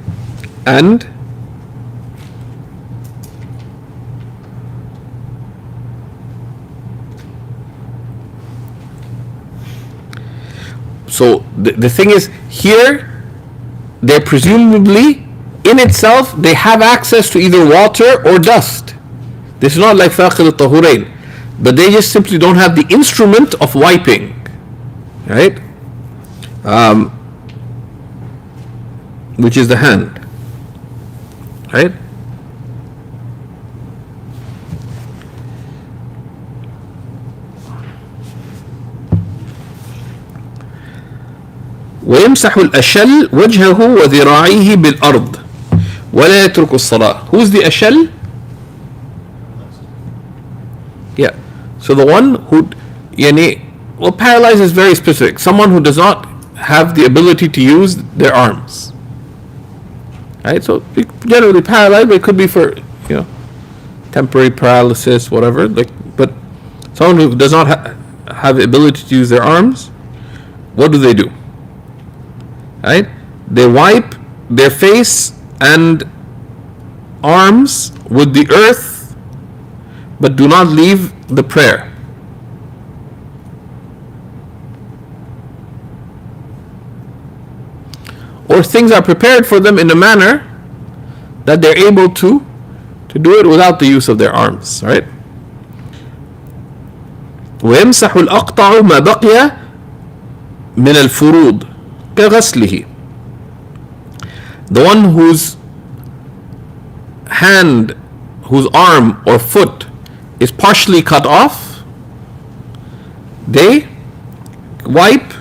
and So the thing is, here, they're presumably, in itself, they have access to either water or dust. This is not like faqid al-tahurain, but they just simply don't have the instrument of wiping, right? Which is the hand, right? ويمسح الأشل وجهه وذراعيه بالأرض ولا يترك الصلاة. Who's the أشل? Yeah. So the one who, well, paralyzed is very specific. Someone who does not have the ability to use their arms. Right? So generally paralyzed, but it could be for, temporary paralysis, whatever. But someone who does not have the ability to use their arms, what do? Right? They wipe their face and arms with the earth, but do not leave the prayer. Or things are prepared for them in a manner that they're able to do it without the use of their arms, right? ويمسح الأقطع ما بقي من الفروض كغسله. The one whose hand, whose arm or foot is partially cut off, they wipe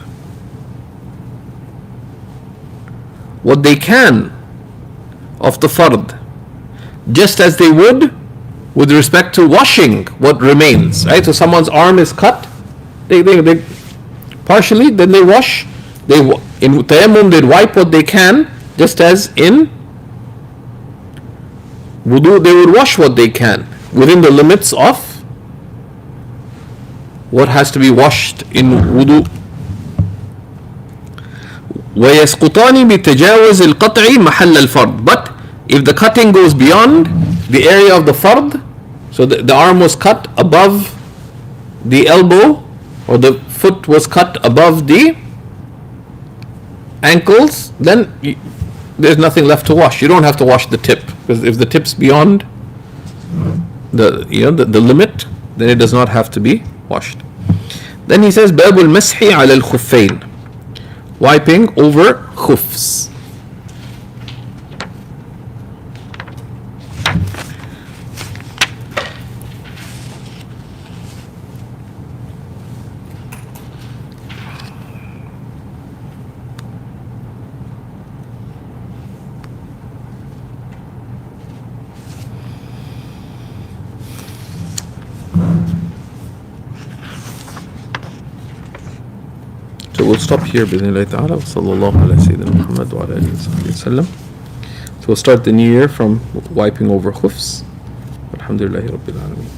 what they can of the fard, just as they would with respect to washing what remains, right? So someone's arm is cut, they partially, then they wash. In Tayammum, they'd wipe what they can, just as in wudu, they would wash what they can within the limits of what has to be washed in wudu. ويسقطان بتجاوز القطع محل الفرض. But if the cutting goes beyond the area of the fard, so the arm was cut above the elbow, or the foot was cut above the ankles, then there's nothing left to wash. You don't have to wash the tip, because if the tip's beyond the limit, then it does not have to be washed. Then he says باب المسح على الخفين, wiping over khufs. So we'll stop here بإذن الله تعالى. وصلى الله على سيدنا محمد وعلى آله وصحبه وسلم. So we'll start the new year from wiping over khufs. Alhamdulillahi Rabbil Alameen.